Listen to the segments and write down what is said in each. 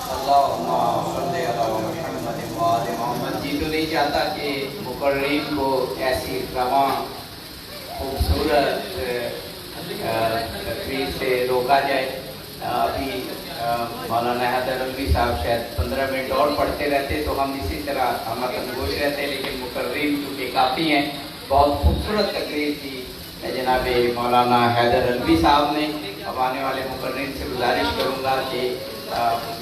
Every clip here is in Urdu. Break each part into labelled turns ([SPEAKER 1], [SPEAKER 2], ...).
[SPEAKER 1] اللہم صلی علی محمد و آل محمد۔ جی تو نہیں چاہتا کہ مقررین کو ایسی رواں خوبصورت تقریر سے روکا جائے۔ ابھی مولانا حیدر علوی صاحب شاید 15 منٹ اور پڑھتے رہتے تو ہم اسی طرح ہمارا گوش رہتے، لیکن مقررین چونکہ کافی ہیں۔ بہت خوبصورت تقریر تھی جناب مولانا حیدر علوی صاحب نے۔ اب آنے والے مقررین سے گزارش کروں گا کہ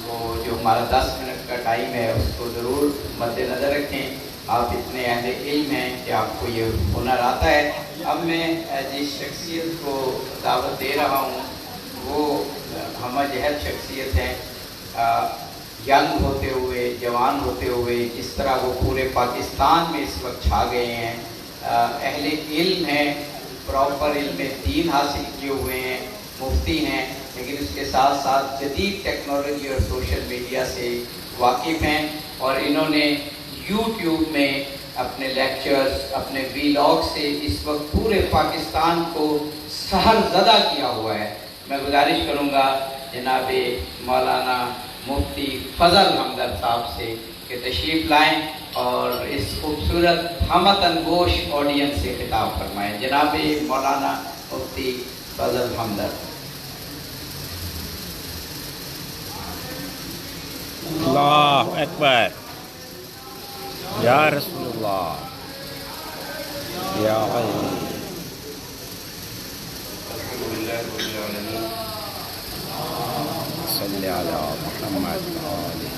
[SPEAKER 1] وہ جو ہمارا 10 منٹ کا ٹائم ہے اس کو ضرور مد نظر رکھیں۔ آپ اتنے اہل علم ہیں کہ آپ کو یہ ہنر آتا ہے۔ اب میں جس شخصیت کو دعوت دے رہا ہوں وہ ہمہ جہت شخصیت ہیں۔ ینگ ہوتے ہوئے، جوان ہوتے ہوئے جس طرح وہ پورے پاکستان میں اس وقت چھا گئے ہیں، اہل علم ہیں، پراپر علم دین حاصل کیے ہوئے ہیں، مفتی ہیں، لیکن اس کے ساتھ ساتھ جدید ٹیکنالوجی اور سوشل میڈیا سے واقف ہیں، اور انہوں نے یوٹیوب میں اپنے لیکچرز، اپنے ویلاگ سے اس وقت پورے پاکستان کو سحر زدہ کیا ہوا ہے۔ میں گزارش کروں گا جناب مولانا مفتی فضل حمدرد صاحب سے کہ تشریف لائیں اور اس خوبصورت ہمت انگوش آڈینس سے خطاب فرمائیں۔ جناب مولانا مفتی فضل حمدرد۔
[SPEAKER 2] اللہ اکبر، یا رسول اللہ، یا علی۔
[SPEAKER 3] الحمدللہ رب العالمین،
[SPEAKER 2] صلی علی محمد آلہ۔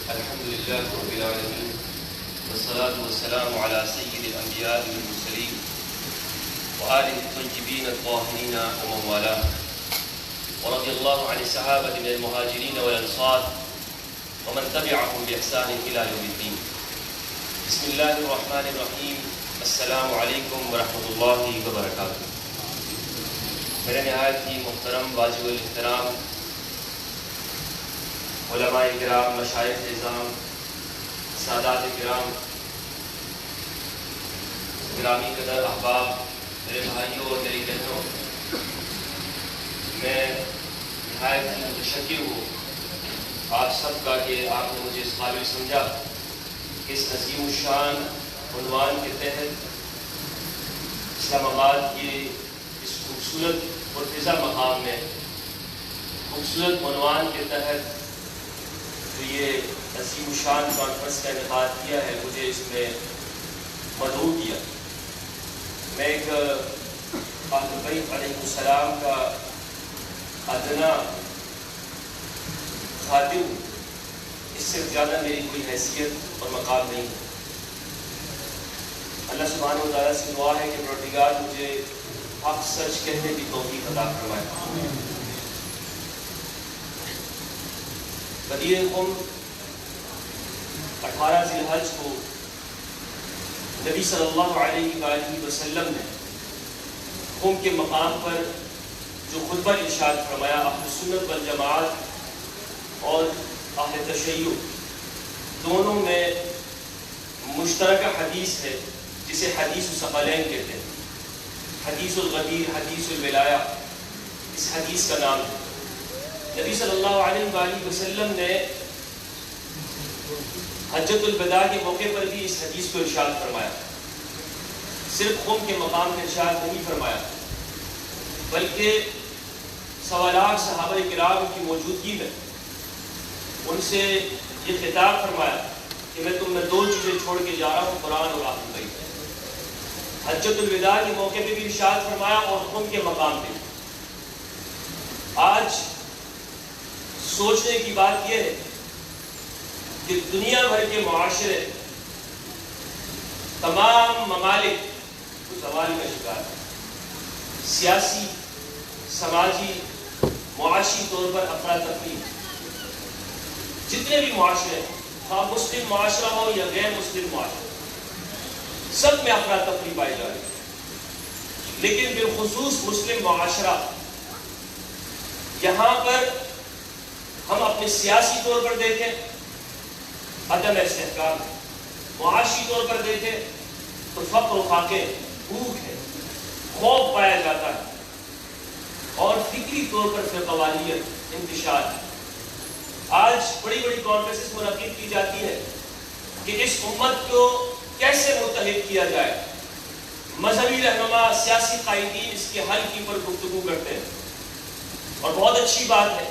[SPEAKER 3] الحمدللہ رب العالمین، والصلاة والسلام علی سید الانبیاء والمرسلین وآلہ الطیبین الطاہرین ومن والاہ، ورضی اللہ عن الصحابة من المہاجرین والانصار ومن تبعهم بإحسان إلى يوم الدین۔ بسم اللہ الرحمن الرحیم۔ السلام علیکم ورحمۃ اللہ وبرکاتہ۔ میرے نہایت ہی محترم واجب الاحترام علماء کرام، مشائخ اعظام، سادات کرام، گرامی قدر احباب، میرے بھائیوں اور میری بہنوں، میں نہایت ہی متشکر ہوں آپ سب کا کہ آپ نے مجھے اس قابل سمجھا کہ اس عظیم الشان عنوان کے تحت اسلام آباد کے اس خوبصورت اور فضا مقام میں خوبصورت عنوان کے تحت جو یہ عظیم الشان کانفرنس کا انعقاد کیا ہے، مجھے اس میں مدعو کیا۔ میں ایک اہل بیت علیہ السلام کا ادنا خادم ہوں، اس سے زیادہ میری کوئی حیثیت اور مقام نہیں ہے۔ اللہ سبحانہ و تعالیٰ سے دعا ہے کہ پروردگار مجھے حق سچ کہنے کی توفیق عطا فرمائے۔ بدیع قم 18 ذی الحج کو نبی صلی اللہ علیہ وآلہ وسلم نے قم کے مقام پر جو خطبہ ارشاد فرمایا، اہل سنت والجماعت اور اہل تشیع دونوں میں مشترکہ حدیث ہے جسے حدیث الثقلین کہتے ہیں، حدیث الغدیر، حدیث الولایہ، اس حدیث کا نام ہے۔ نبی صلی اللہ علیہ وآلہ وسلم نے حجۃ الوداع کے موقع پر بھی اس حدیث کو ارشاد فرمایا۔ صرف قم کے مقام میں ارشاد نہیں فرمایا، بلکہ سوالات صحابہ کرام کی موجودگی میں ان سے یہ خطاب فرمایا کہ میں تم میں 2 چیزیں چھوڑ کے جا رہا ہوں، قرآن اور اہل بیت۔ حجۃ الوداع کے موقع پہ بھی ارشاد فرمایا اور قم کے مقام پہ۔ آج سوچنے کی بات یہ ہے کہ دنیا بھر کے معاشرے، تمام ممالک زوال کا شکار ہیں، سیاسی، سماجی، معاشی طور پر افراتفری۔ جتنے بھی معاشرے ہیں، خواہ مسلم معاشرہ ہو یا غیر مسلم معاشرہ، سب میں افراتفری پائی جا رہی ہے، لیکن بالخصوص مسلم معاشرہ، یہاں پر ہم اپنے سیاسی طور پر دیکھیں عدم استحکام ہے، معاشی طور پر دیکھیں تو فقر و فاقے، بھوک ہے، خوف پایا جاتا ہے، اور فکری طور پر فرقواریت انتشار ہے۔ آج بڑی بڑی کانفرنسز منعقد کی جاتی ہے کہ اس امت کو کیسے متحد کیا جائے۔ مذہبی رہنما، سیاسی قائدین اس کے حل کی پر گفتگو کرتے ہیں، اور بہت اچھی بات ہے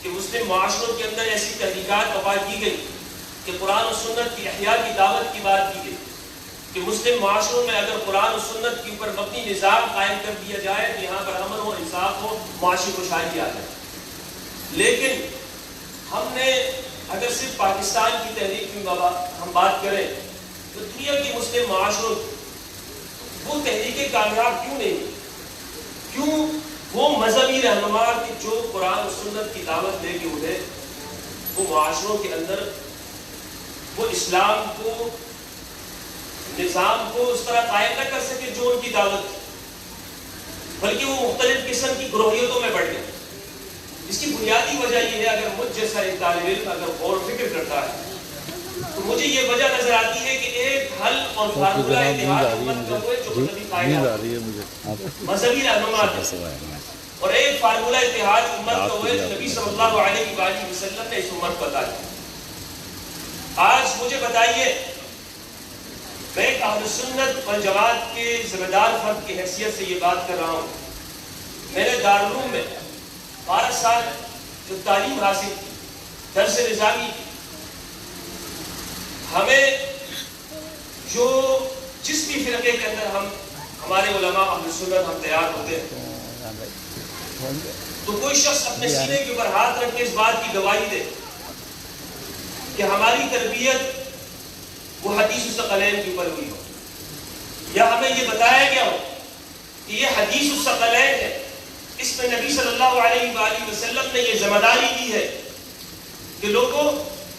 [SPEAKER 3] کہ مسلم معاشروں کے اندر ایسی تحریکات برپا کی گئی کہ قرآن و سنت کی احیاء کی دعوت کی بات کی گئی کہ مسلم معاشروں میں اگر قرآن و سنت کے اوپر مبنی نظام قائم کر دیا جائے تو یہاں پر امن ہو، انصاف ہو، معاشی خوشحالی آ جائے۔ لیکن ہم نے اگر صرف پاکستان کی تحریک کی ہم بات کریں تو دنیا کی مسلم معاشروں وہ تحریکیں کامیاب کیوں نہیں؟ کیوں وہ مذہبی رہنما کہ جو قرآن و سنت کی دعوت لے کے اٹھے وہ معاشروں کے اندر وہ اسلام کو، نظام کو اس طرح قائم نہ کر سکے جو ان کی دعوت تھی، بلکہ وہ مختلف قسم کی گروہیتوں میں بڑھ گئے۔ اس کی بنیادی وجہ یہ ہے، اگر مجھ جیسا ایک طالب علم اگر غور و فکر کرتا ہے تو مجھے یہ وجہ نظر آتی ہے کہ ایک حل اور فارمولہ اتحاد امت کا وہ ہے جو مذہبی قائدین، مذہبی رہنما اور ایک فارمولہ اتحاد امت کا وہ ہے جو نبی صلی اللہ علیہ وآلہ وسلم نے اس امت کو عطا کیا۔ آج مجھے بتائیے، میں ایک اہل سنت والجماعت کے ذمہ دار فرد کی حیثیت سے یہ بات کر رہا ہوں، میں نے دارالعلوم میں 12 سال جو تعلیم حاصل کی، درس نظامی کی، ہمیں جو جس بھی فرقے کے اندر ہمارے علماء اہل سنت ہم تیار ہوتے ہیں تو کوئی شخص اپنے سینے کے اوپر ہاتھ رکھ کے اس بات کی گواہی دے کہ ہماری تربیت وہ حدیث الثقلین کے اوپر ہوئی ہو، یا ہمیں یہ بتایا گیا ہو کہ یہ حدیث الثقلین ہے، اس میں نبی صلی اللہ علیہ وآلہ وسلم نے یہ ذمہ داری دی ہے کہ لوگوں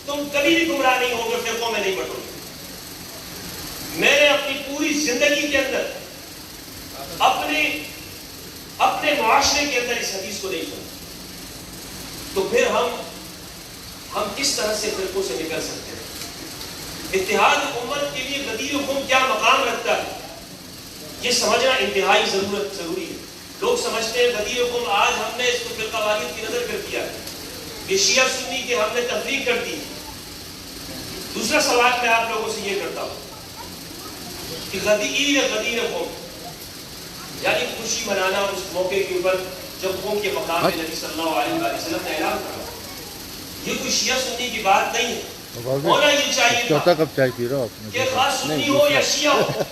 [SPEAKER 3] تم کبھی بھی گمراہ نہیں ہوگے، فرقوں میں نہیں بٹو گے۔ میں نے اپنی پوری زندگی کے اندر اپنے معاشرے کے اندر اس حدیث کو نہیں سنا، تو پھر ہم کس طرح سے فرقوں سے نکل سکتے ہیں؟ اتحاد امت کے لیے غدیر قوم کیا مقام رکھتا ہے یہ سمجھنا انتہائی ضروری ہے۔ لوگ سمجھتے ہیں غدیر قوم آج ہم نے اس کو فرقہ واریت کی نظر کر دیا ہے، یہ شیعہ سنی کی ہم نے تفریق کر دی۔ دوسرا سوال میں آپ لوگوں سے یہ کرتا ہوں کہ غدیر قوم یعنی خوشی منانا اس موقع کے اوپر جب قوم کے مقام میں نبی صلی اللہ علیہ وسلم نے اعلان کرا، یہ کوئی شیعہ سنی کی بات نہیں ہے۔ ہونا یہ چاہیے تھا کہ خاص سنی ہو یا شیعہ ہو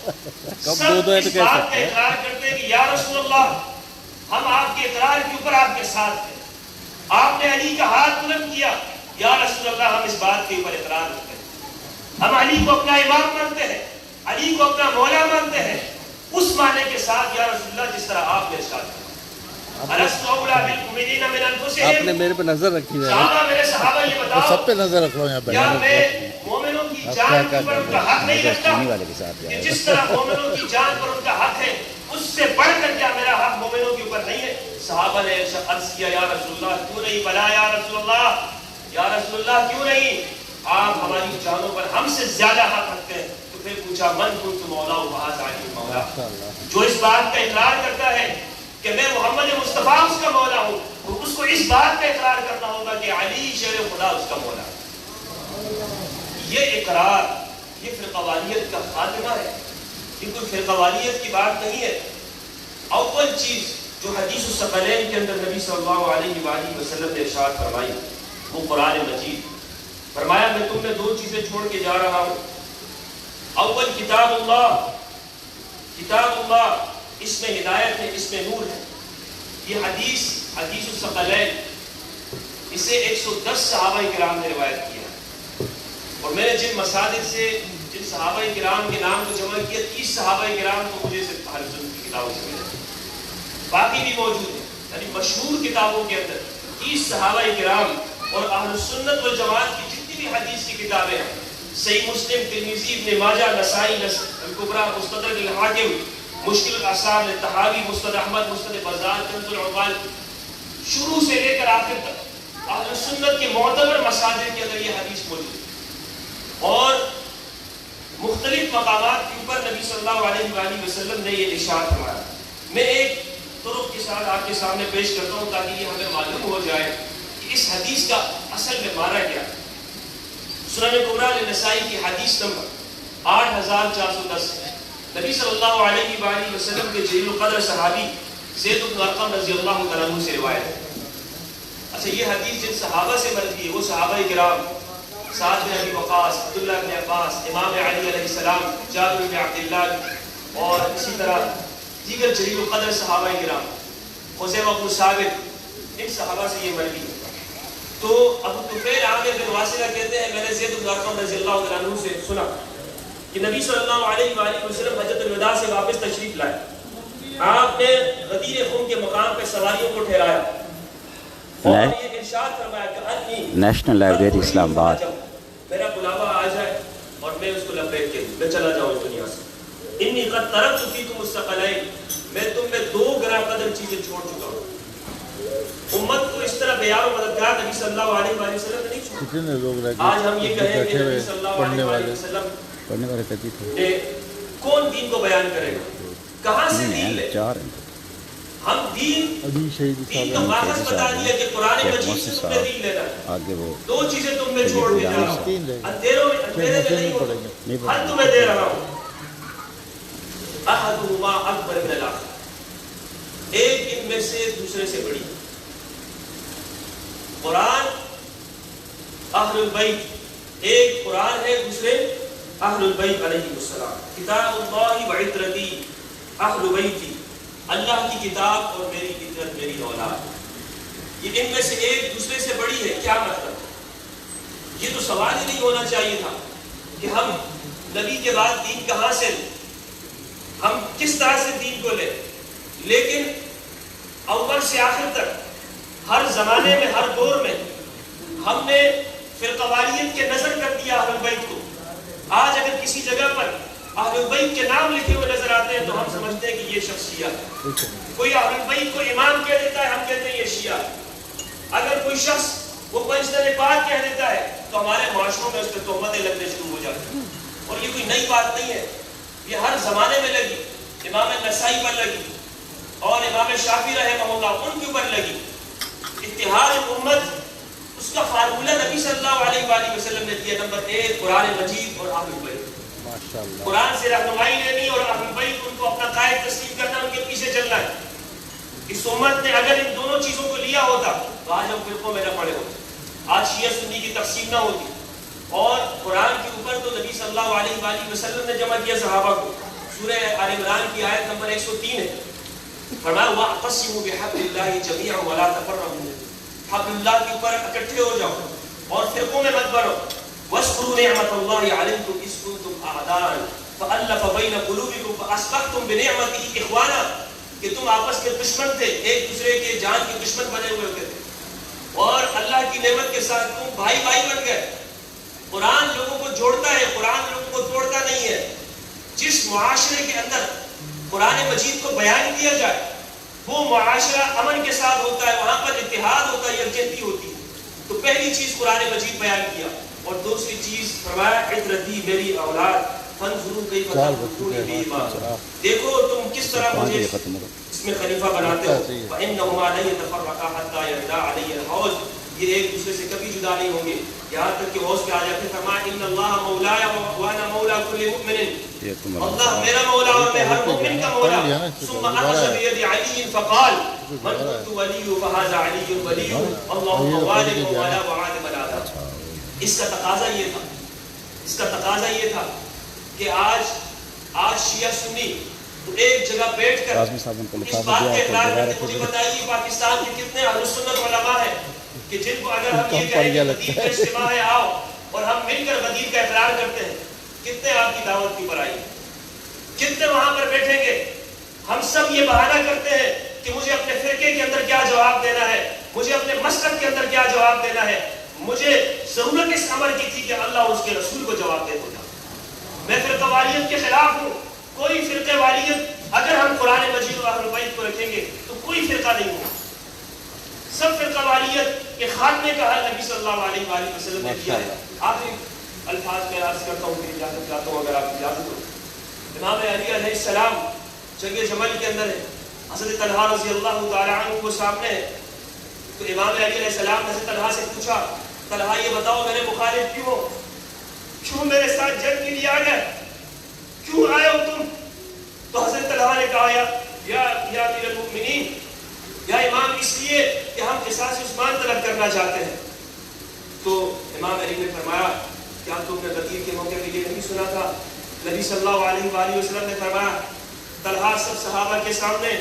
[SPEAKER 3] سب اس بات کا اقرار کرتے ہیں کہ یا رسول اللہ ہم آپ کے اقرار کے اوپر آپ کے ساتھ ہیں۔ آپ نے علی کا ہاتھ بلند کیا، یا رسول اللہ ہم اس بات کے اوپر اقرار کرتے ہیں، ہم علی کو اپنا امام مانتے ہیں، علی کو اپنا مولا مانتے ہیں، اس معنی کے ساتھ یا رسول اللہ جس طرح آپ نے ارشاد کیا۔
[SPEAKER 4] آپ نے میرے پہ نظر رکھی ہے،
[SPEAKER 3] صحابہ یہ بتاؤ
[SPEAKER 4] سب پہ نظر رکھ رہا ہوں یہاں
[SPEAKER 3] کیا
[SPEAKER 4] پہ،
[SPEAKER 3] میں مومنوں کی جان پر ان کا حق نہیں رکھتا کہ جس طرح مومنوں کی جان پر ان کا حق ہے اس سے بڑھ کر کیا میرا حق مومنوں کے اوپر نہیں ہے؟ صحابہ نے عرض کیا یا رسول اللہ کیوں نہیں، بلا یا رسول اللہ کیوں نہیں، آپ ہماری جانوں پر ہم سے زیادہ حق رکھتے ہیں۔ تو پھر پوچھا من کنت مولا وہذا علی مولا، جو اس بات کا اقرار کرتا ہے کہ میں محمد مصطفیٰ اس کا مولا ہوں، تو اس کو اس بات کا اقرار کرنا ہوگا کہ علی شیر خدا اس کا مولا ہے۔ یہ اقرار یہ فرقہ واریت کا خاتمہ ہے، یہ کوئی فرقہ واریت کی بات نہیں ہے۔ اول چیز جو حدیث الثقلین کے اندر نبی صلی اللہ علیہ وآلہ وسلم نے ارشاد فرمائی وہ قرآن مجید، فرمایا میں تم میں 2 چیزیں چھوڑ کے جا رہا ہوں، اول کتاب اللہ اس میں ہدایت ہے، اس میں نور ہے۔ یہ حدیث الثقلین اسے 110 صحابہ کرام نے روایت کیا، اور میں نے جن مساجد سے جن صحابہ کرام کے نام کو جمع کیا 30 صحابہ کرام تو مجھے صرف اہل سنت کی کتابوں سے ملے، باقی بھی موجود ہیں، یعنی مشہور کتابوں کے اندر 30 صحابہ کرام اور اہل سنت والجماعت کی جتنی بھی حدیث کی کتابیں ہیں، صحیح مسلم، ترمذی، ابن ماجہ، نسائی، الکبریٰ، مستدرک الحاکم، مشکل الاثار، طحاوی، مستد احمد، مستد بزار، کنز العقال، شروع سے لے کر آخر تک اہل سنت کے معتبر مساجد کے اندر یہ حدیث موجود ہے، اور مختلف مقامات کے اوپر نبی صلی اللہ علیہ وآلہ وسلم نے یہ ارشاد فرمایا۔ میں ایک طرق کے ساتھ آپ کے سامنے پیش کرتا ہوں تاکہ یہ ہمیں معلوم ہو جائے کہ اس حدیث کا اصل میں معنی کیا ہے۔ سنن کبریٰ نسائی کی حدیث نمبر 8410 نبی صلی اللہ علیہ وآلہ وسلم کے جلیل القدر صحابی زید بن ارقم رضی اللہ تعالیٰ عنہ سے روایت ہے۔ اچھا، یہ حدیث جن صحابہ سے مروی ہے وہ صحابہ کرام سعد بن ابی وقاص، عبداللہ بن عباس، امام علی علیہ السلام، جابر بن عبداللہ اور اسی طرح دیگر جلیل القدر صحابہ کرام، خزیمہ بن ثابت، ان صحابہ سے یہ مروی ہے۔ تو ابو طفیل عامر بن واصلہ کہتے ہیں میں نے زید بن ارقم رضی اللہ تعالیٰ عنہ سے سنا کہ نبی صلی اللہ علیہ وآلہ وسلم حجۃ الوداع سے واپس تشریف لائے۔ آپ نے غدیر خم کے مقام پہ سواریوں کو ٹھہرایا اور یہ ارشاد فرمایا کہ انی
[SPEAKER 2] نیشنل لائبریری اسلام آباد،
[SPEAKER 3] میرا بلاوا آ جائے اور میں اس کو لبیک کہوں، میں چلا جاؤں اس دنیا سے۔ انی قد ترکت فیکم الثقلین، میں تم میں دو گراں قدر چیزیں چھوڑ چکا ہوں۔ امت کو اس طرح بیار و مددگار نبی صلی اللہ علیہ وآلہ وسلم نے نہیں چھوڑا۔
[SPEAKER 4] کتنے لوگ رہ
[SPEAKER 3] آج ہم یہ کہیں کہ نبی صلی اللہ علیہ وآلہ وسلم
[SPEAKER 2] پڑھنے والے کہتی تھے
[SPEAKER 3] نے کون دین کو بیان کرے گا، کہاں سے دین لے؟
[SPEAKER 2] چار ہیں۔
[SPEAKER 3] ہم دین
[SPEAKER 4] ابھی شہید
[SPEAKER 3] دین کا واقعہ بتا دیا کہ قرآن مجید سے تم نے دین لینا ہے،
[SPEAKER 2] آگے وہ
[SPEAKER 3] دو چیزیں تم میں چھوڑ کے جا رہا ہوں،
[SPEAKER 4] تین رہے گا،
[SPEAKER 3] اندھیروں میں اندھیرے میں نہیں
[SPEAKER 4] پڑیں
[SPEAKER 3] ہوں،
[SPEAKER 4] گے۔
[SPEAKER 3] ہر تمہیں دے رہا ہوں۔ احدہما اکبر من الاخر، ایک ان میں سے دوسرے سے بڑی۔ قرآن اہل البیت، ایک قرآن ہے دوسرے اہل البیت علیہ السلام۔ کتاب اللہ و عطرتی اہل بیتی، اللہ کی کتاب اور میری عطرت میری اولاد، یہ ان میں سے ایک دوسرے سے بڑی ہے۔ کیا مطلب؟ یہ تو سوال ہی نہیں ہونا چاہیے تھا کہ ہم نبی کے بعد دین کہاں سے لیں، ہم کس طرح سے دین کو لیں، لیکن اول سے آخر تک ہر زمانے میں ہر دور میں ہم نے فرقہ واریت کے نظر کر دیا اہل بیت کو۔ آج اگر کسی جگہ پر اہل بیت کے نام لکھے ہوئے نظر آتے ہیں تو ہم سمجھتے ہیں کہ یہ شخص شیعہ ہے۔ کوئی اہل بیت کو امام کہہ دیتا ہے، ہم کہتے ہیں یہ شیعہ ہے۔ اگر کوئی شخص وہ پنجتن پاک کہہ دیتا ہے تو ہمارے معاشروں میں اس پہ تہمتیں لگنے شروع ہو جاتی ہیں، اور یہ کوئی نئی بات نہیں ہے، یہ ہر زمانے میں لگی۔ امام نسائی پر لگی اور امام شافعی رحمہ اللہ ان کے اوپر لگی۔ اتحاد امت، اس کا فارمولہ نبی صلی اللہ علیہ وآلہ وسلم نے دیا۔ نمبر 1 قرآن مجید اور اہل بیت،
[SPEAKER 4] ماشاءاللہ،
[SPEAKER 3] قرآن سے رہنمائی لینی اور اہل بیت ان کو اپنا قائد تسلیم کرنا، ان کے پیچھے چلنا ہے۔ اس امت نے اگر ان دونوں چیزوں کو لیا ہوتا تو آج ہم فرقوں میں نہ پڑے ہوتے، آج شیعہ سنی کی تقسیم نہ ہوتی، اور قرآن کے اوپر تو نبی صلی اللہ علیہ وآلہ وسلم نے جمع کیا صحابہ کو۔ سورہ آل عمران کی آیت نمبر 103 ہے، فرمایا وَاعْتَصِمُوا بِحَبْلِ اللَّهِ جَمِيعًا وَلَا تَفَرَّقُوا، حبل اللہ کے اوپر اکٹھے ہو جاؤ اور فرقوں میں مت بنو۔ وَاذْكُرُوا نِعْمَةَ اللَّهِ عَلَيْكُمْ إِذْ كُنتُمْ أَعْدَاءً فَأَلَّفَ بَيْنَ قُلُوبِكُمْ فَأَصْبَحْتُمْ بِنِعْمَتِهِ إِخْوَانًا، کہ تم آپس کے دشمن تھے، ایک دوسرے کے جان کے دشمن بنے ہوئے ہوتے تھے، اور اللہ کی نعمت کے ساتھ تم بھائی بھائی بن گئے۔ قرآن لوگوں کو جوڑتا ہے، قرآن لوگوں کو توڑتا نہیں ہے۔ جس معاشرے کے اندر قرآن مجید کو بیان کیا جائے وہ معاشرہ امن کے ساتھ ہوتا ہے، وہاں پر اتحاد ہوتا ہے، یکجہتی ہوتی ہے۔ تو پہلی چیز قرآن مجید بیان کیا، اور دوسری چیز فرمایا عطرتی میری اولاد، فانظروا کیف تخلقون فی ایمان، دیکھو تم کس طرح مجھے اس میں خلیفہ بناتے ہو۔ فإنهما لن يتفرقا حتى يردا علی الحوض، یہ ایک دوسرے سے کبھی جدا نہیں ہوں گے یہاں تک کہ حوض پہ آ جاتے۔ فرمایا ان اللہ مولایا وانا مولا کل مؤمن، اللہ میرا مولا اور میں ہر مومن کا مولا۔ ثم اخذ بید علی فقال من كنت ولی فهذا علی ولی اللهم والد ولا وعاد ولا۔ اس کا تقاضا یہ تھا، اس کا تقاضا یہ تھا کہ آج شیعہ سنی تو ایک جگہ بیٹھ کر اس بات کے اقرار کرتے۔ مجھے بتائیے پاکستان کے کتنے اہل سنت علماء ہیں کہ جن کو اگر ہم یہ کہیں کہ غدیر کا اجتماع ہے آؤ اور ہم مل کر غدیر کا اقرار کرتے ہیں، کتنے آپ کی دعوت کی پر آئی، کتنے وہاں پر بیٹھیں گے؟ ہم سب یہ بہانہ کرتے ہیں کہ مجھے اپنے فرقے کے اندر کیا جواب دینا ہے، مجھے اپنے مسلک کے اندر کیا جواب دینا ہے۔ مجھے ضرورت اس عمل کی تھی کہ اللہ اس کے رسول کو جواب دے دیتا۔ میں فرقہ واریت کے خلاف ہوں، کوئی فرقہ واریت اگر ہم قرآن مجید و اہل بیت کو رکھیں گے تو کوئی فرقہ نہیں ہوگا۔ سب فرقہ واریت کے خاتمے کا حل نبی صلی اللہ علیہ وآلہ وسلم نے کیا ہے۔ آخری الفاظ میں عرض کرتا ہوں کہ اجازت چاہتا ہوں اگر آپ اجازت ہو۔ امام علی علیہ السلام جنگ جمل کے اندر ہے، حضرت طلحہ رضی اللہ تعالیٰ عنہ کو سامنے تو امام علی علیہ السلام نے حضرت طلحہ سے پوچھا طلحہ یہ بتاؤ میرے مخالف کیوں ہو, کیوں میرے ساتھ جنگ کے لیے آ گئے, کیوں آئے ہو تم؟ تو حضرت طلحہ نے کہا یا امیر المؤمنین, یا امام اس لیے کہ ہم قصاص عثمان طلب کرنا چاہتے ہیں. تو امام علی نے فرمایا کیا تم نے غدیر کے موقع پہ یہ نہیں سنا تھا؟ نبی صلی اللہ علیہ وآلہ وسلم نے فرمایا طلحہ سب صحابہ کے سامنے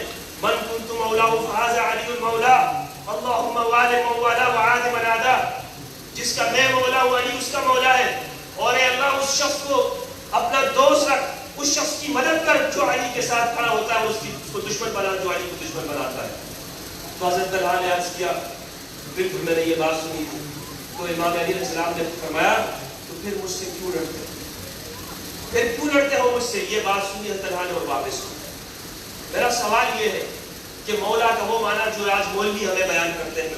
[SPEAKER 3] من کنت مولا فهذا علی المولا اللہم وال من والا وعاد من عادا, جس کا میں مولا ہوں علی اس کا مولا ہے, اور اے اللہ اس شخص کو اپنا دوست رکھ, اس شخص کی مدد کر جو علی کے ساتھ کھڑا ہوتا ہے, اس کو دشمن بنا جو علی کو دشمن بناتا ہے. تو حضرت طلحہ نے عرض کیا بالکل میں نے یہ بات سنی تھی. تو امام علی علیہ السلام نے فرمایا تو پھر مجھ سے کیوں لڑتے ہو, پھر کیوں لڑتے ہو مجھ سے؟ یہ بات سنی حضرت طلحہ نے اور واپس ہو. میرا سوال یہ ہے کہ مولا کا وہ معنی جو آج مولوی ہمیں بیان کرتے ہیں,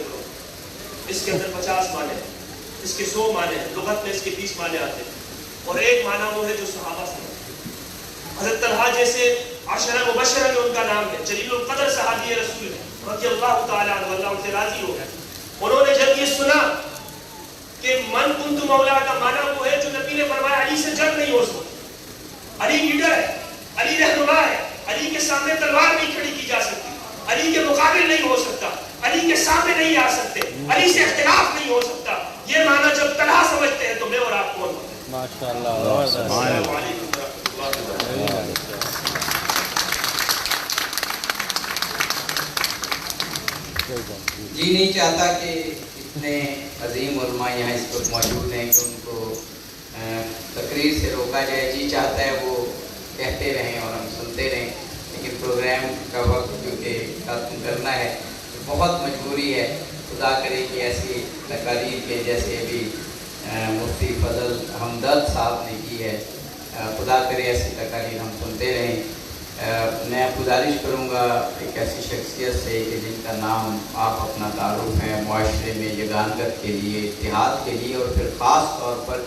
[SPEAKER 3] اس کے اندر 50 معنی ہیں, اس کے 100 معنی ہیں, لغت میں اس کے 20 معنی آتے ہیں, اور ایک معنی وہ ہے جو صحابہ سے حضرت طلحہ جیسے عشرہ مبشرہ میں ان کا نام ہے, جلیل القدر صحابی رسول ہے رضی اللہ تعالیٰ عنہ, اللہ ان سے راضی ہو. انہوں نے جب یہ سنا کہ من کنت مولا کا معنی وہ ہے جو نبی نے فرمایا علی سے جنگ نہیں ہو سکتی, علی لیڈر ہے, علی رہنما ہے, علی کے سامنے تلوار نہیں کھڑی کی جا سکتی, علی کے مقابل نہیں ہو سکتا, علی کے سامنے نہیں آ سکتے, علی سے اختلاف نہیں ہو سکتا, یہ معنی جب طلحہ سمجھتے ہیں تو میں اور آپ کون ہوتے ہیں؟
[SPEAKER 4] ماشاءاللہ.
[SPEAKER 3] السلام علیکم ورحمۃ اللہ وبرکاتہ.
[SPEAKER 1] جی نہیں چاہتا کہ اتنے عظیم علماء یہاں اس وقت موجود ہیں کہ ان کو تقریر سے روکا جائے. جی چاہتا ہے وہ کہتے رہیں اور ہم سنتے رہیں, لیکن پروگرام کا وقت کیونکہ ختم کرنا ہے, بہت مجبوری ہے. خدا کرے کہ ایسی تقاریر کے جیسے ابھی مفتی فضل ہمدرد صاحب نے کی ہے, خدا کرے ایسی تقاریر ہم سنتے رہیں. میں گزارش کروں گا ایک ایسی شخصیت سے کہ جن کا نام آپ اپنا تعارف ہے معاشرے میں یگانگت کے لیے, اتحاد کے لیے, اور پھر خاص طور پر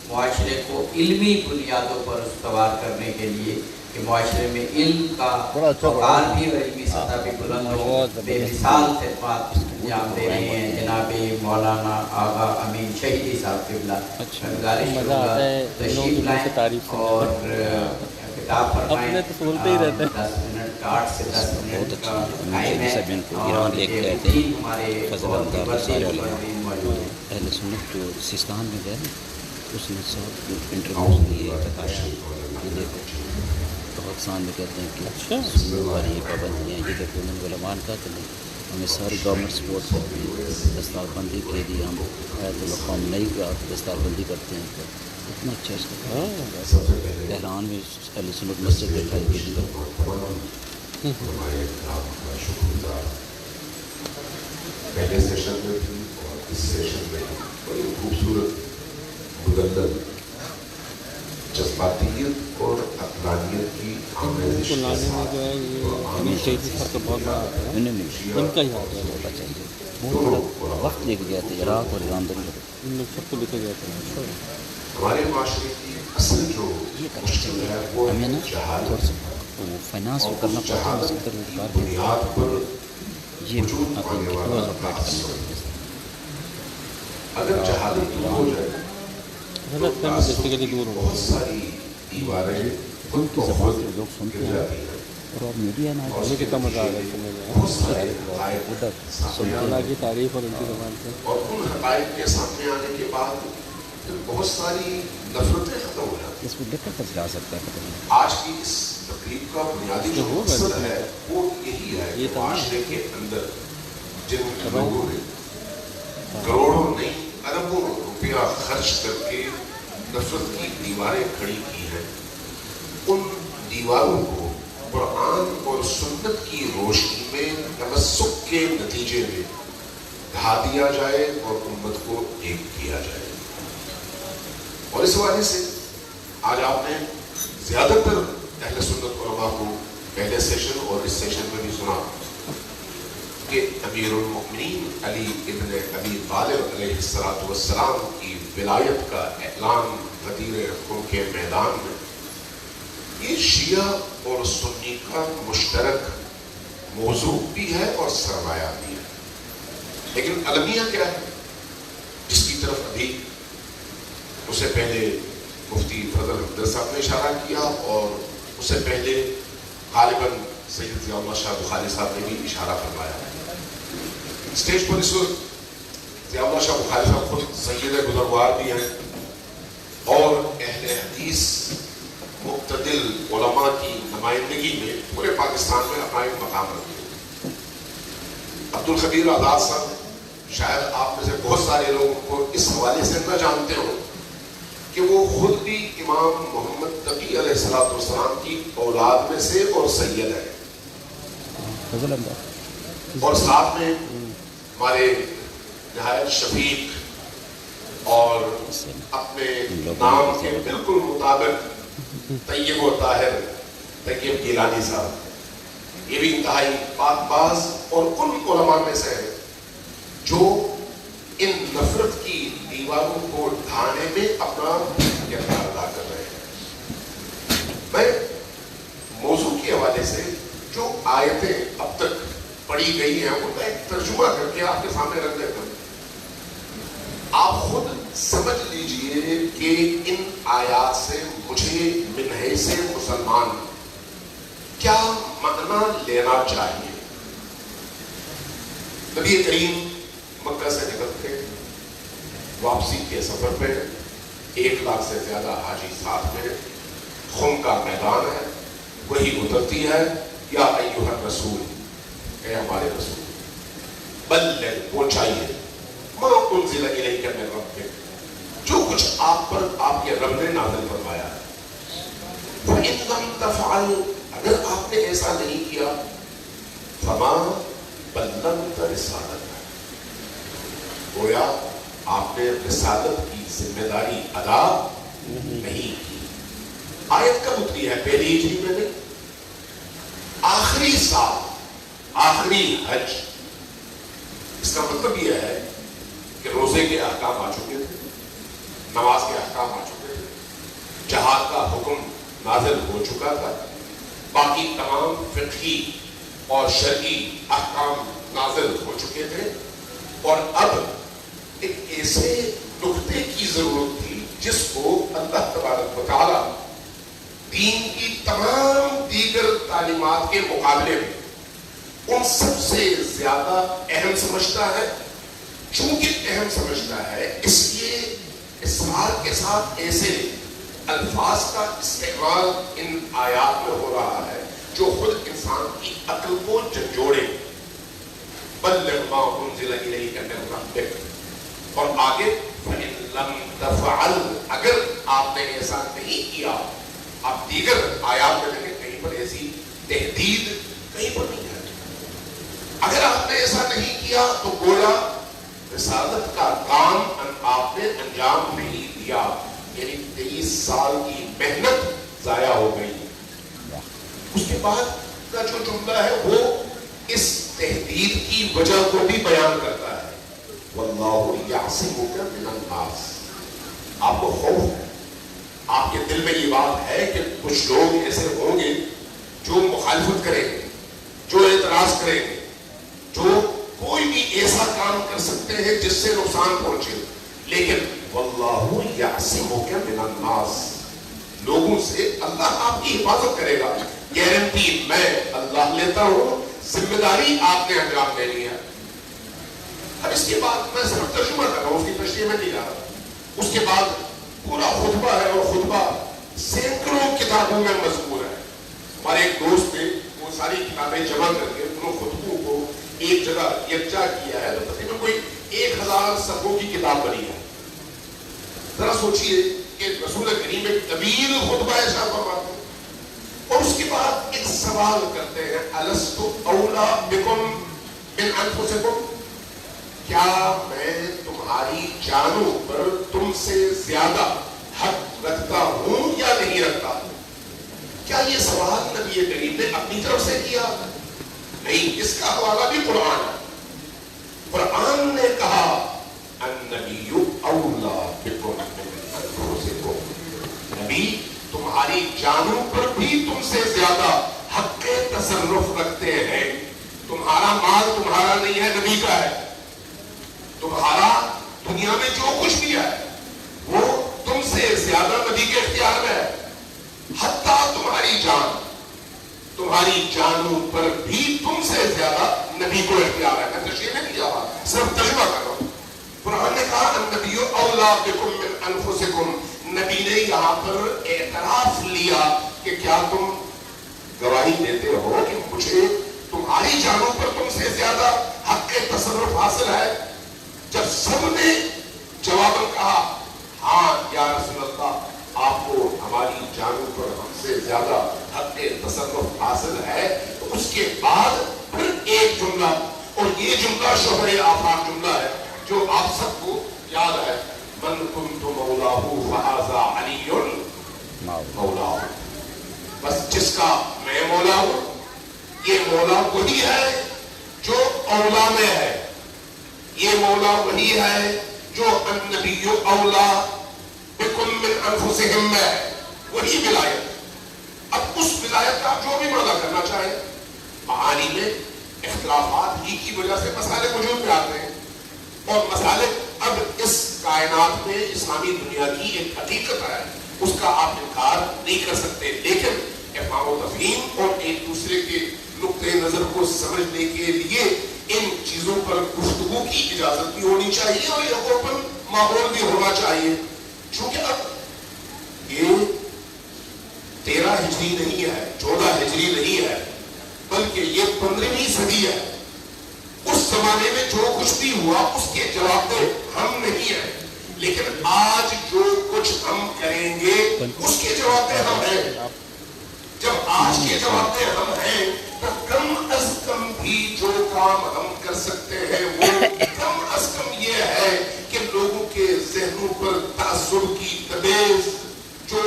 [SPEAKER 1] معاشرے کو علمی بنیادوں پر استوار کرنے کے لیے کہ معاشرے میں علم کا وقار بھی اور علمی سطح بھی بلند ہو. بے مثال خدمات انجام دے رہے ہیں جناب مولانا آغا امین شہیدی صاحب قبلہ. گزارش کروں گا تشریف لائیں اور کتاب فرمائیں. 10 منٹ کا 8 سے 10 منٹ کا ٹائم ہے, اور یہ ہمارے
[SPEAKER 2] اہل سنت جو سیستان میں گئے اس نے سب انٹرویوز لیے بتایا کہ دیکھو پاکستان میں کہتے ہیں کہ سنت والی پابندیاں یہ دیکھو انہوں نے علماء کا کہ نہیں, ہمیں ساری گورنمنٹ سپورٹ کرتی ہے, دستار بندی کے لیے ہم آیت القوم نہیں کا دستار بندی کرتے ہیں. تو اتنا اچھا اس کا تہران میں اہل سنت مسجد دکھائی گئی.
[SPEAKER 5] پہلے سیشن میں تھی اور اس سیشن میں بڑی خوبصورت مدلل جذباتیت اور عقلانیت کی آمیزش کے ساتھ
[SPEAKER 2] ان کا ہی ہوتا چاہیے. بہت بڑا وقت لے کے گئے تھے عراق اور ایران دونوں ان لوگ سب کو لے کے گئے تھے.
[SPEAKER 5] ہمارے معاشرے کی اصل جو مشکل ہے وہ
[SPEAKER 2] ہمیں نا
[SPEAKER 5] جہالت,
[SPEAKER 2] تھوڑا سا وہ فائنانس بھی کرنا پڑتا ہے, اس کے روزگار کی
[SPEAKER 5] بنیاد پر
[SPEAKER 2] یہ آپ ان کی کلوز اپڈیٹ کرنے پڑتے ہیں.
[SPEAKER 5] اگر جہالت دور ہو جائے تو بہت ساری دیواریں
[SPEAKER 2] ان کی زبان سے لوگ سنتے ہیں اور میڈیا نہ
[SPEAKER 4] کتنا مزہ آ گیا ادھر سلطانہ کی تعریف اور ان کی زبان سے,
[SPEAKER 5] اور ان حقائق کے سامنے آنے کے بعد بہت ساری نفرتیں ختم ہو جاتی ہیں.
[SPEAKER 2] اس میں دقت جا سکتا ہے.
[SPEAKER 5] آج کی اس تقریب کا بنیادی جو مقصد ہے وہ یہی ہے کہ معاشرے کے اندر جن لوگوں نے کروڑوں نہیں اربوں روپیہ خرچ کر کے نفرت کی دیواریں کھڑی کی ہیں, ان دیواروں کو قرآن اور سنت کی روشنی میں تمسک کے نتیجے میں ڈھا دیا جائے اور امت کو ایک کیا جائے. اور اس حوالے سے آج آپ نے زیادہ تر اہل سنت علماء کو پہلے سیشن اور اس سیشن میں بھی سنا کہ امیر المؤمنین علی ابن ابی طالب علیہ السلام کی ولایت کا اعلان غدیر خون کے میدان میں, یہ شیعہ اور سنی کا مشترک موضوع بھی ہے اور سرمایہ بھی ہے. لیکن المیہ کیا ہے جس کی طرف ابھی اس سے پہلے مفتی فضل الحمد صاحب نے اشارہ کیا اور اس سے پہلے غالباً سید ضیاء اللہ شاہ بخاری صاحب نے بھی اشارہ فرمایا. اسٹیج پر اس وقت ضیاء اللہ شاہ بخاری صاحب خود سید بزرگوار بھی ہیں اور اہل حدیث مقتدل علماء کی نمائندگی میں پورے پاکستان میں اپنا ایک مقام رکھتے ہیں. عبدالخبیر آزاد صاحب شاید آپ میں سے بہت سارے لوگ ان کو اس حوالے سے نہ جانتے ہوں کہ وہ خود بھی امام محمد تقی علیہ السلام کی اولاد میں سے اور سید ہے. اور ساتھ میں ہمارے نہایت شفیق اور اپنے نام کے بالکل مطابق طیب و طاہر طیب گیلانی صاحب, یہ بھی انتہائی پاک باز اور ان علماء میں سے ہیں جو ان نفرت کی دیواروں کو ڈھانے میں اپنا کردار ادا کر رہے ہیں. میں موضوع کے حوالے سے جو آیتیں اب تک پڑھی گئی ہیں ان کا ایک ترجمہ کر کے آپ کے سامنے رکھ دیتا ہوں. آپ خود سمجھ لیجئے کہ ان آیات سے مجھے من حیث مسلمان کیا معنی لینا چاہیے. نبی کریم مکہ سے نکلتے واپسی کے سفر پہ 1 لاکھ سے زیادہ حاجی ساتھ میں, خم کا میدان ہے, وہی اترتی ہے یا ایھا الرسول, اے ہمارے رسول بلغ پہنچائیے ما انزل الیک من ربک, جو کچھ آپ پر آپ کے رب نے نازل فرمایا ہے. فإن لم تفعلوا, اگر آپ نے ایسا نہیں کیا, فما بلغت رسالتہ, گویا آپ نے رسالت کی ذمہ داری ادا نہیں کی. آیت کب اتری ہے؟ پہلی ہجری میں نہیں, آخری سال, آخری حج. اس کا مطلب یہ ہے کہ روزے کے احکام آ چکے تھے, نماز کے احکام آ چکے تھے, جہاد کا حکم نازل ہو چکا تھا, باقی تمام فقہی اور شرعی احکام نازل ہو چکے تھے, اور اب ایک ایسے نقطے کی ضرورت تھی جس کو اللہ تبارک و تعالی دین کی تمام دیگر تعلیمات کے مقابلے میں ان سب سے زیادہ اہم سمجھتا ہے. چونکہ اہم سمجھتا ہے اس لیے اصرار کے ساتھ ایسے الفاظ کا استعمال ان آیات میں ہو رہا ہے جو خود انسان کی عقل کو جھنجھوڑے. بلغ ما انزل الیک من ربک, اور آگے فإن لم تفعل, اگر آپ نے ایسا نہیں کیا. آپ دیگر آیات میں دیکھیں کہیں پر ایسی تحدید کہیں پر نہیں ہے. اگر آپ نے ایسا نہیں کیا تو گویا رسالت کا کام آپ نے انجام نہیں دیا, یعنی 23 سال کی محنت ضائع ہو گئی. اس کے بعد کا جو جملہ ہے وہ اس تحدید کی وجہ کو بھی بیان کرتا ہے. واللہ یعصمک من الناس, آپ کو خوف ہے, آپ کے دل میں یہ بات ہے کہ کچھ لوگ ایسے ہوں گے جو مخالفت کریں گے, جو اعتراض کریں گے, جو کوئی بھی ایسا کام کر سکتے ہیں جس سے نقصان پہنچے. لیکن واللہ یعصمک من الناس, لوگوں سے اللہ آپ کی حفاظت کرے گا. گارنٹی میں اللہ لیتا ہوں, ذمہ داری آپ نے انجام دینی ہے. اب اس کے بعد میں صرف ترجمہ کر رہا ہوں, اس کی تشریح میں نہیں جا رہا. اس کے بعد پورا خطبہ ہے, اور خطبہ سینکڑوں کتابوں میں مذکور ہے. ہمارے ایک دوست نے وہ ساری کتابیں جمع کر کے انہوں خطبوں کو ایک جگہ یکجا کیا ہے, تو تقریباً کوئی 1000 صفحوں کی کتاب بنی ہے. ذرا سوچئے کہ رسول کریم ایک طویل خطبہ ارشاد فرماتے ہیں, اور اس کے بعد ایک سوال کرتے ہیں, الست اولی بکم من انفسکم, کیا میں تمہاری جانوں پر تم سے زیادہ حق رکھتا ہوں یا نہیں رکھتا ہوں؟ کیا یہ سوال نبی کریم نے اپنی طرف سے کیا؟ نہیں, اس کا حوالہ بھی قرآن ہے. قرآن نے کہا النبی اولی بکم من انفسکم, نبی تمہاری جانوں پر بھی تم سے زیادہ حق تصرف رکھتے ہیں. تمہارا مال تمہارا نہیں ہے، نبی کا ہے. تمہارا دنیا میں جو کچھ بھی ہے وہ تم سے زیادہ نبی کے اختیار میں ہے. حتیٰ تمہاری جانوں پر بھی تم سے زیادہ نبی کو اختیار ہے. میں تشریح نہیں کیا رہا، صرف ترجمہ کر رہا ہوں. قرآن نے کہا النبی اولیٰ بکم من انفسکم. نبی نے یہاں پر اعتراف لیا کہ کیا تم گواہی دیتے ہو کہ مجھے تمہاری جانوں پر تم سے زیادہ حق تصرف حاصل ہے؟ جب سب نے جواباً کہا ہاں یا رسول اللہ، آپ کو ہماری جانوں پر ہم سے زیادہ حق تصرف حاصل ہے، تو اس کے بعد پھر ایک جملہ، اور یہ جملہ شہر آفاق جملہ ہے جو آپ سب کو یاد ہے، من کنت مولاہ فہذا علی مولاہ. بس جس کا میں مولا ہوں، یہ مولا وہی ہے جو اولا میں ہے. یہ مولا وہی ہے جو النبی اولا بکم من انفسہم میں ہے، وہی ولایت. اب اس ولایت کا جو بھی معنی کرنا چاہے، معانی میں اختلافات ہی کی وجہ سے مسائل وجود میں آتے ہیں، اور مسائل اب اس کائنات میں اسلامی دنیا کی ایک حقیقت ہے، اس کا آپ انکار نہیں کر سکتے. لیکن افہام و تفہیم اور ایک دوسرے کے نقطۂ نظر کو سمجھنے کے لیے ان چیزوں پر گفتگو کی اجازت بھی ہونی چاہیے، اور یہ اوپن ماحول بھی ہونا چاہیے. چونکہ اب یہ 13 ہجری نہیں ہے، 14 ہجری نہیں ہے، بلکہ یہ 15ویں صدی ہے. اس زمانے میں جو کچھ بھی ہوا اس کے جواب دہ ہم نہیں ہیں، لیکن آج جو کچھ ہم کریں گے اس کے جواب دہ ہم ہیں. جب آج کے جواب دہ ہم ہیں تو کم از کم بھی جو کام ہم کر سکتے ہیں وہ کم از کم یہ ہے کہ لوگوں کے ذہنوں پر تعصب کی تمیز جو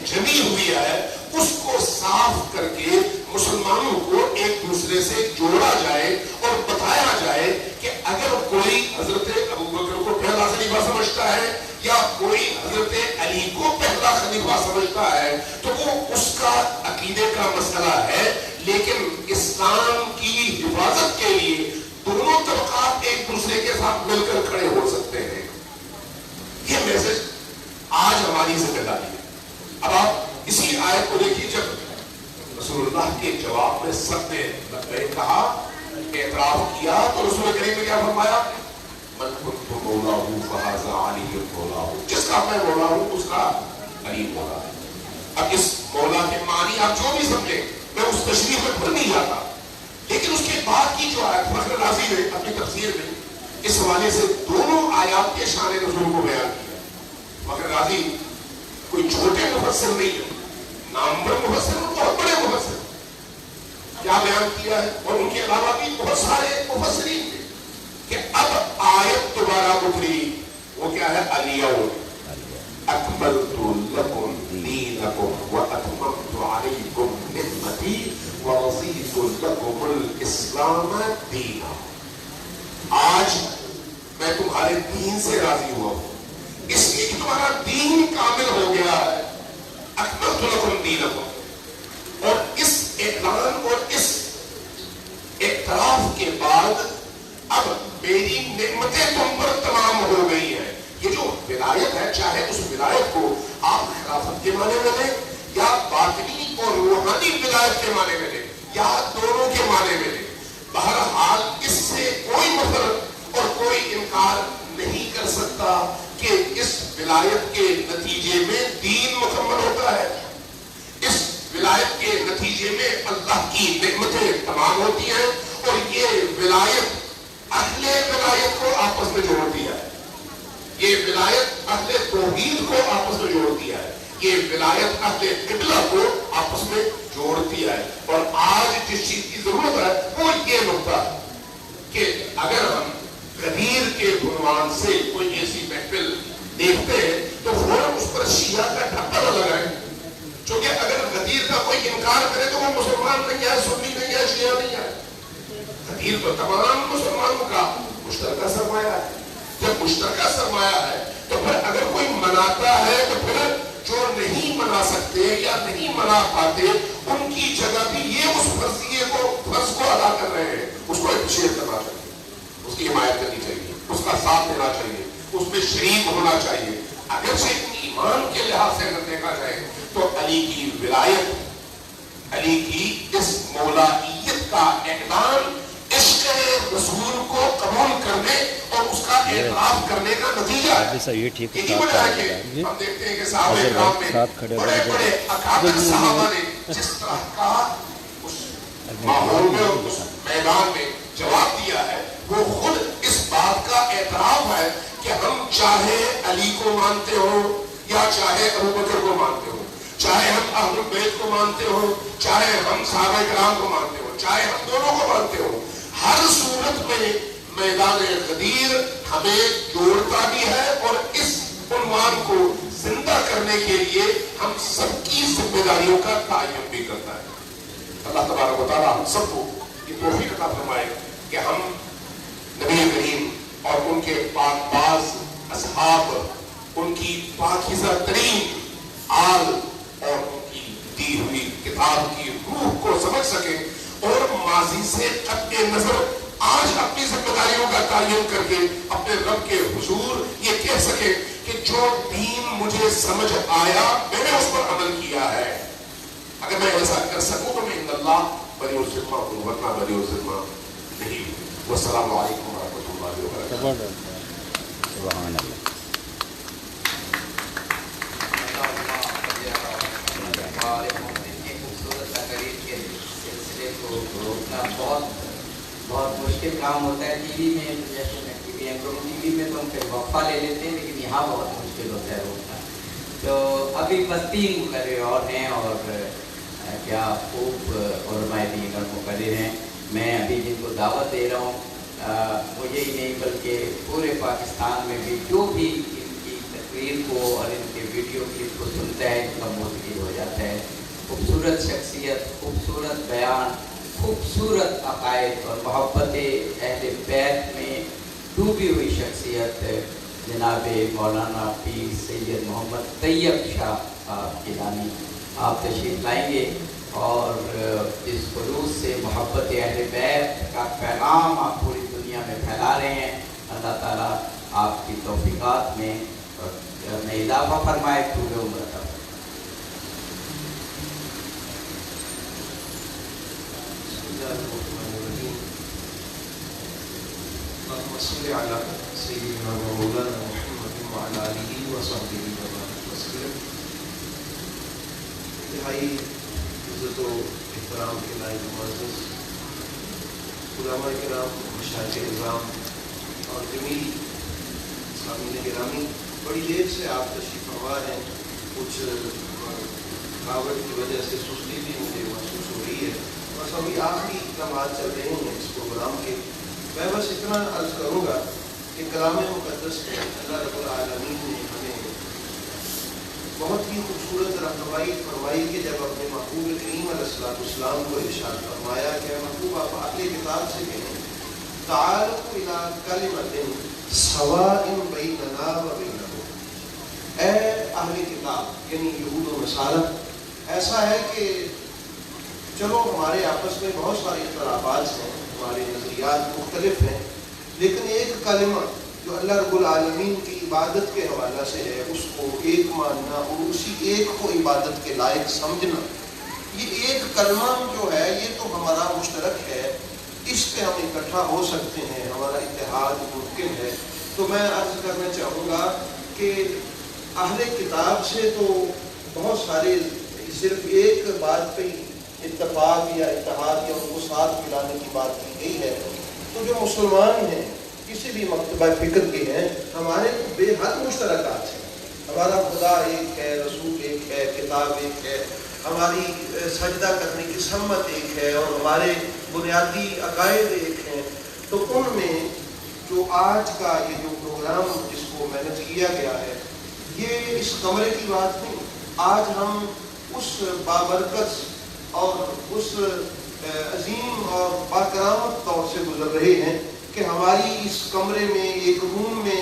[SPEAKER 5] جمی ہوئی ہے اس کو صاف کر کے مسلمانوں کو ایک دوسرے سے جوڑا جائے اور بتایا جائے کہ اگر کوئی حضرت ابوبکر کو پہلا خلیفہ سمجھتا ہے یا کوئی حضرت علی کو پہلا خلیفہ سمجھتا ہے تو وہ اس کا عقیدے کا مسئلہ ہے، لیکن اسلام کی حفاظت کے لیے دونوں طبقات ایک دوسرے کے ساتھ مل کر کھڑے ہو سکتے ہیں. یہ میسج آج ہماری ذمہ داری ہے. اب آپ اسی آیت کو دیکھیے، جب رسول اللہ کے جواب میں سب نے کہا، اعتراف کیا، تو رسول کریم نے کیا فرمایا؟ من کنت مولاہ فہذا علی مولاہ. جس کا میں مولا ہوں اس کا علی مولا ہے. اب اس مولا کے معنی آپ جو بھی سمجھیں، میں اس تشریح میں بھر نہیں جاتا، لیکن اس کے بعد کی جو آیت فخر رازی نے اپنی تفسیر میں اس حوالے سے دونوں آیات کے شان نزول کو بیان کیا. فخر رازی کوئی چھوٹے مفسر نہیں ہے، نامور مفسر، بہت بڑے مفسر. کیا بیان کیا ہے؟ اور ان کے علاوہ بھی بہت سارے مفسرین تھے کہ اب آیت دوبارہ اتری، وہ کیا ہے؟ الیوم اکملت لکم دینکم واتممت علیکم نعمتی ورضیت لکم الاسلام دینا. آج میں تمہارے دین سے راضی ہوا ہوں، اس لیے کہ تمہارا دین کامل ہو گیا ہے. اکملت لکم دینکم. اور اس اعلان اور اس اعتراف کے بعد اب میری نعمتیں تم پر تمام ہو گئی ہیں. یہ جو ولایت ہے، چاہے اس ولایت کو آپ خلافت کے معنی میں لیں یا باطنی اور روحانی ولایت کے معنی میں لیں یا دونوں کے معنی میں لیں، بہرحال اس سے کوئی مفرد اور کوئی انکار نہیں کر سکتا کہ اس ولایت کے نتیجے میں دین مکمل ہوتا ہے. اس ولایت کے نتیجے میں اللہ کی نعمتیں تمام ہوتی ہیں، اور یہ ولایت اہل ولایت کو آپس میں جوڑتی ہے. یہ ولایت اہل توحید کو آپس میں جوڑتی ہے. یہ ولایت اہل قبلہ کو آپس میں جوڑتی ہے. اور آج جس چیز کی ضرورت ہے وہ یہ نقطہ ہے کہ اگر ہم غدیر کے عنوان سے کوئی ایسی محفل دیکھتے ہیں تو فوراً اس پر شیعہ کا ٹھپا نہ لگائیں، چونکہ اگر غدیر کا کوئی انکار کرے تو وہ مسلمان نہیں ہے، سنی نہیں ہے، شیعہ نہیں ہے. غدیر تو تمام مسلمانوں کا مشترکہ سرمایہ ہے. جب مشترکہ سرمایہ ہے تو پھر اگر کوئی مناتا ہے تو پھر جو نہیں منا سکتے یا نہیں منا پاتے ان کی جگہ بھی یہ اس فرض کو ادا کر رہے ہیں، اس کو اپریشیٹ کرنا چاہیے، اس کی حمایت کرنی چاہیے، اس کا ساتھ دینا چاہیے، اس میں شریک ہونا چاہیے۔ اگر سے ایمان کے لحاظ سے اگر دیکھا جائے تو علی کی ولایت، علی کی اس مولائیت کا اعلان عشق رسول کو قبول کرنے اور اس کا اعتراف کرنے کا نتیجہ ہے۔ یہی وجہ ہے کہ ہم دیکھتے ہیں کہ صحابہ کرام میں بڑے بڑے اکابر صحابہ نے جس طرح کا اس ماحول میں اور اس میدان میں جواب دیا ہے، وہ خود اس بات کا اعتراف ہے کہ ہم چاہے علی کو مانتے ہو یا چاہے ابو بکر کو مانتے ہو، چاہے ہم اہل بیت کو مانتے ہو، چاہے ہم صحابہ کرام کو مانتے ہو، چاہے ہم دونوں کو مانتے ہو، ہر صورت میں میدان غدیر ہمیں جوڑتا بھی ہے اور اس عنوان کو زندہ کرنے کے لیے ہم سب کی ذمہ داریوں کا تعین بھی کرتا ہے۔ اللہ تبارک و تعالیٰ ہم سب کو یہ توفیق عطا فرمائے کہ ہم نبی کریم اور ان کے پاک باز اصحاب، ان کی پاکیزہ ترین آل اور ان کی دی ہوئی کتاب کی روح کو سمجھ سکیں اور ماضی سے قطع نظر آج اپنی ذمہ داریوں کا تعین کر کے اپنے رب کے حضور یہ کہہ سکیں کہ جو دین مجھے سمجھ آیا میں نے اس پر عمل کیا ہے۔ اگر میں ایسا کر سکوں تو میں ان اللہ بری الذمہ ہوں، ورنہ بری الذمہ نہیں ہوں۔ والسلام علیکم ورحمۃ اللہ وبرکاتہ۔
[SPEAKER 2] سبحان اللہ۔
[SPEAKER 1] بہت مشکل کام ہوتا ہے ٹی وی میں، جیسے میں ٹی وی میں تو ہم پھر وقفہ لے لیتے ہیں، لیکن یہاں بہت مشکل ہوتا ہے روکنا۔ تو ابھی بس 3 مقرر اور ہیں اور کیا خوب علماء دین اور مقرر ہیں۔ میں ابھی جن کو دعوت دے رہا ہوں، مجھے ہی نہیں بلکہ پورے پاکستان میں بھی جو بھی ان کی تقریر کو اور ان کے ویڈیو کلپ کو سنتا ہے اس کا موتقب ہو جاتا ہے۔ خوبصورت شخصیت، خوبصورت بیان، خوبصورت عقائد اور محبت اہل بیت میں ڈوبی ہوئی شخصیت جناب مولانا پیر سید محمد طیب شاہ صاحب گیلانی، آپ تشریف لائیں گے اور اس خلوص سے محبت اہل بیت کا پیغام آپ پوری دنیا میں پھیلا رہے ہیں۔ اللہ تعالیٰ آپ کی توفیقات میں اضافہ فرمائے، پورے عمر تک۔
[SPEAKER 6] اللهم صل على سيدنا ومولانا محمد وعلى آله وصحبه وسلم۔ انتہائی عزت و احترام کے لائق معزز علماء کرام، مشائخ نظام اور جمیل سامعین گرامی، بڑی دیر سے آپ تشریف فرما ہیں، کچھ تھکاوٹ کی وجہ سے سستی بھی مجھے محسوس ہو رہی ہے، بس ابھی آخری لمحات چل رہے ہیں اس پروگرام کے۔ میں بس اتنا عرض کروں گا کہ کلام مقدس میں اللہ رب العالمین نے ہمیں بہت ہی خوبصورت رہنمائی فرمائی کہ جب اپنے محبوب کریم علیہ السلام کو ارشاد فرمایا کہ محبوب آپ اہل کتاب سے کہیں تعالوا الی کلمۃ سواء بیننا و بینکم، اے اہل کتاب یعنی یہود و نصارہ، ایسا ہے کہ چلو ہمارے آپس میں بہت سارے اختلافات ہیں، ہمارے نظریات مختلف ہیں، لیکن ایک کلمہ جو اللہ رب العالمین کی عبادت کے حوالہ سے ہے اس کو ایک ماننا اور اسی ایک کو عبادت کے لائق سمجھنا، یہ ایک کلمہ جو ہے یہ تو ہمارا مشترک ہے، اس پہ ہم اکٹھا ہو سکتے ہیں، ہمارا اتحاد ممکن ہے۔ تو میں عرض کرنا چاہوں گا کہ اہل کتاب سے تو بہت سارے صرف ایک بات پہ اتفاق یا اتحاد یا ان کو ساتھ ملانے کی بات کی گئی ہے، تو جو مسلمان ہیں کسی بھی مکتبہ فکر کے ہیں، ہمارے بے حد مشترکات ہیں۔ ہمارا خدا ایک ہے، رسول ایک ہے، کتاب ایک ہے، ہماری سجدہ کرنے کی سمت ایک ہے اور ہمارے بنیادی عقائد ایک ہیں۔ تو ان میں جو آج کا یہ جو پروگرام جس کو مینج کیا گیا ہے، یہ اس کمرے کی بات نہیں، آج ہم اس بابرکت اور اس عظیم اور باکرامت طور سے گزر رہے ہیں کہ ہماری اس کمرے میں ایک روم میں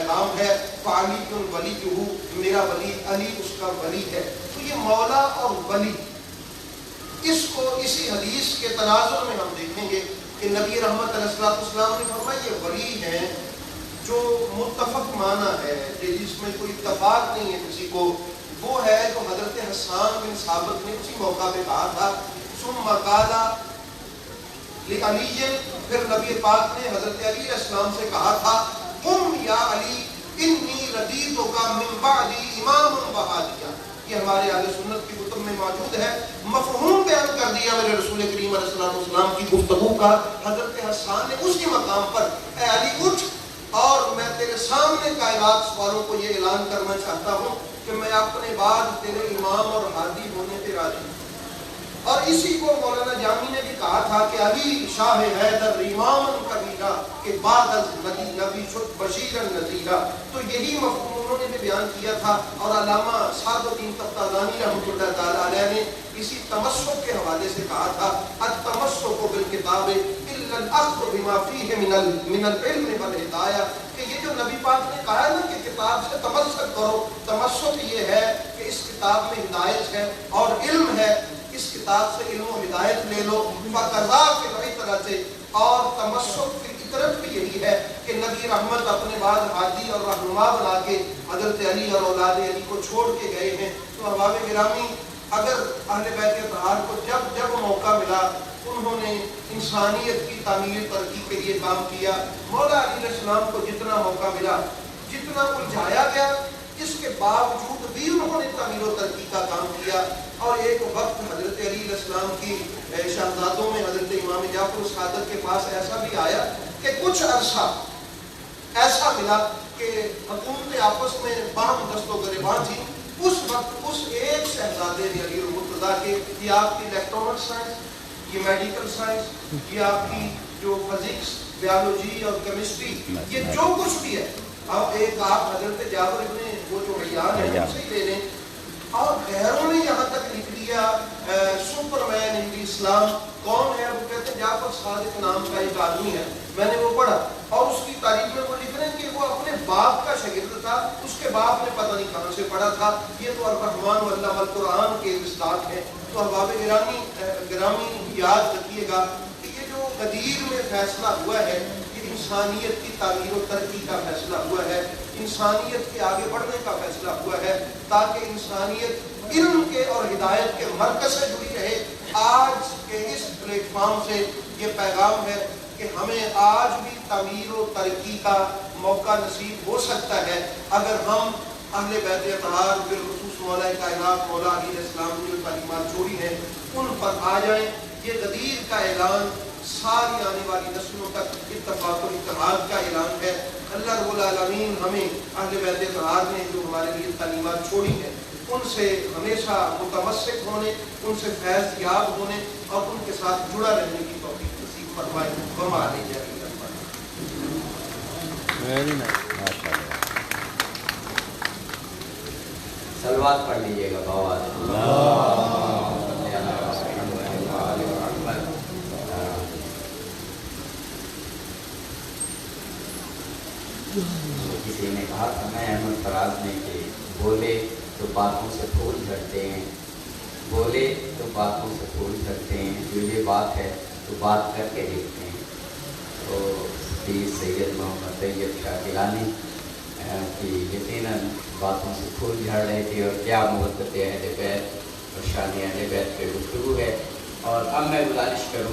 [SPEAKER 6] پیغام ہے فعلی ولی ہوں، میرا ولی علی اس کا ولی ہے۔ تو یہ مولا اور ولی، اس کو اسی حدیث کے تناظر میں ہم دیکھیں گے کہ نبی رحمت علیہ السلام نے فرمایا یہ ولی ہیں جو متفق معنی ہے، جس میں کوئی اتفاق نہیں ہے کسی کو، وہ ہے جو حضرت حسان بن ثابت نے اسی موقع پہ کہا تھا ثم قال لعلی، پھر نبی پاک نے حضرت علی علیہ السلام سے کہا تھا قم یا علی انی ردیتک من بعدی امام وہادیہ۔ یہ ہمارے اہل سنت کی کتب میں موجود ہے، مفہوم بیان کر دیا میرے رسول کریم علیہ السلام کی گفتگو کا۔ حضرت حسان نے اسی مقام پر اے علی اٹھ اور میں تیرے سامنے کائنات والوں کو یہ اعلان کرنا چاہتا ہوں کہ میں اپنے بعد تیرے امام اور ہادی ہونے پہ راضی ہوں۔ اور اسی کو مولانا جامی نے بھی کہا تھا کہ علی شاہ حیدر امام کبیرہ کہ بعد از نبی شد بشیر نذیرہ، تو یہی مفہوم انہوں نے بھی بیان کیا تھا۔ اور علامہ سعد الدین تفتازانی رحمۃ اللہ تعالیٰ علیہ نے اسی تمسک کے حوالے سے کہا تھا التمسک بالکتاب الا الاخذ بما فیہ من العلم والہدایہ، کہ یہ جو نبی پاک نے کہا ہے نا کہ کتاب سے تمسک کرو، تمسک یہ ہے کہ اس کتاب میں ہدایت ہے اور علم ہے، اس کتاب سے علم و ہدایت لے لو۔ فقضا فی العطرۃ، اور تمسک فی العطرۃ بھی یہی ہے کہ نبی رحمت اپنے بعد ہادی اور رہنما بنا کے حضرت علی اور اولاد علی کو چھوڑ کے گئے ہیں۔ تو احباب گرامی، اگر اہل بیت اطہار کو جب جب موقع ملا انہوں نے انسانیت کی تعمیر ترقی کے لیے کام کیا۔ مولا علی علیہ السلام کو جتنا موقع ملا، جتنا الجھایا گیا، اس کے باوجود بھی انہوں نے تعمیر و ترقی کا کام کیا۔ اور ایک وقت حضرت علی علیہ السلام کی شہزادوں میں حضرت امام جعفر صادق کے پاس ایسا بھی آیا کہ کچھ عرصہ ایسا ملا کہ حکومتیں آپس میں باہم دست و گریباں تھی۔ اس وقت اس ایک شہزادے نے علی المرتضیٰ کے یہ آپ کی الیکٹرانک سائنس، یہ میڈیکل سائنس، یہ آپ کی جو فزکس، بیالوجی اور کیمسٹری، یہ جو کچھ بھی ہے، اب ایک آپ حضرت جابر ابن وہ جو ریان ہے ان سے ہی لے لیں، اور غیروں نے یہاں تک لکھ دیا سپر مین ان دی اسلام کون ہے؟ وہ کہتے ہیں جعفر صادق نام کا ایک آدمی ہے، میں نے وہ پڑھا، اور اس کی تاریخ میں وہ لکھ رہے ہیں کہ وہ اپنے باپ کا شاگرد تھا، اس کے باپ نے پتہ نہیں کہاں سے پڑھا تھا۔ یہ تو الرحمن واللہ والقرآن کے مصداق ہیں۔ تو احباب گرامی یاد رکھیے گا کہ یہ جو غدیر میں فیصلہ ہوا ہے، یہ انسانیت کی تعمیر و ترقی کا فیصلہ ہوا ہے، انسانیت کے آگے بڑھنے کا فیصلہ ہوا ہے، تاکہ انسانیت علم کے اور ہدایت کے مرکز سے جڑی رہے۔ آج کے اس پلیٹ فارم سے یہ پیغام ہے کہ ہمیں آج بھی تعمیر و ترقی کا موقع نصیب ہو سکتا ہے اگر ہم اہل بیت اطہار بالخصوص مولا کائنات مولا علی علیہ السلام نے جو تعلیمات چھوڑی ہیں ان پر آ جائیں۔ یہ غدیر کا اعلان ساری آنے والی نسلوں تک اتفاق و اتحاد کا اعلان ہے۔ اللہ رب العالمین ہمیں اہل بیت اطہار نے جو ہمارے لیے تعلیمات چھوڑی ہیں ان سے ہمیشہ متمسک ہونے، ان سے فیض یاب ہونے اور ان کے ساتھ جڑا رہنے کی توفیق نصیب فرمائے۔ ہمارے
[SPEAKER 1] سلوات پڑھ لیجیے گا بابا۔ کسی نے کہا تھا میں احمد فراز نے کہ بولے تو باتوں سے پھول جھڑتے ہیں، بولے تو باتوں سے پھول جھڑتے ہیں، جو یہ بات ہے تو بات کر کے دیکھتے ہیں۔ تو سید محمد طیب شاہ گیلانی کی یقیناً باتوں سے پھول جھڑ رہے تھے، اور کیا محبت اہل بیت اور شان اہل بیت پہ گفتگو ہے۔ اور اب میں گزارش کروں